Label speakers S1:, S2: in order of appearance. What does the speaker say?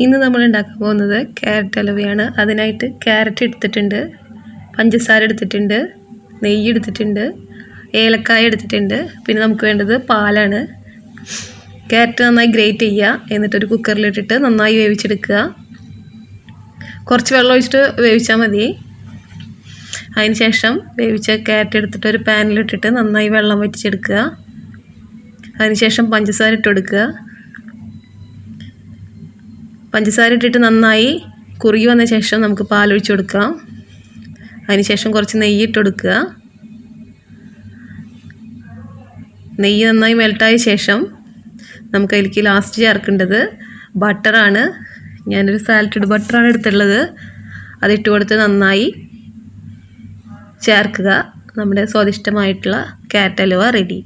S1: ഇന്ന് നമ്മൾ ഉണ്ടാക്കാൻ പോകുന്നത് ക്യാരറ്റ് ഹൽവയാണ്. അതിനായിട്ട് ക്യാരറ്റ് എടുത്തിട്ടുണ്ട്, പഞ്ചസാര എടുത്തിട്ടുണ്ട്, നെയ്യ് എടുത്തിട്ടുണ്ട്, ഏലക്കായ എടുത്തിട്ടുണ്ട്. പിന്നെ നമുക്ക് വേണ്ടത് പാലാണ്. ക്യാരറ്റ് നന്നായി ഗ്രേറ്റ് ചെയ്യുക, എന്നിട്ടൊരു കുക്കറിലിട്ടിട്ട് നന്നായി വേവിച്ചെടുക്കുക. കുറച്ച് വെള്ളം ഒഴിച്ചിട്ട് വേവിച്ചാൽ മതി. അതിന് ശേഷം വേവിച്ച ക്യാരറ്റ് എടുത്തിട്ട് ഒരു പാനിലിട്ടിട്ട് നന്നായി വെള്ളം വറ്റിച്ചെടുക്കുക. അതിനുശേഷം പഞ്ചസാര ഇട്ട് കൊടുക്കുക. പഞ്ചസാര ഇട്ടിട്ട് നന്നായി കുറുകി വന്ന ശേഷം നമുക്ക് പാലൊഴിച്ച് കൊടുക്കാം. അതിനുശേഷം കുറച്ച് നെയ്യ് ഇട്ട് കൊടുക്കുക. നെയ്യ് നന്നായി മെൽട്ടായ ശേഷം നമുക്ക് അതിലേക്ക് ലാസ്റ്റ് ചേർക്കേണ്ടത് ബട്ടറാണ്. ഞാനൊരു സാലറ്റഡ് ബട്ടറാണ് എടുത്തുള്ളത്. അതിട്ട് കൊടുത്ത് നന്നായി ചേർക്കുക. നമ്മുടെ സ്വാദിഷ്ടമായിട്ടുള്ള ക്യാരറ്റ് ഹൽവ റെഡി.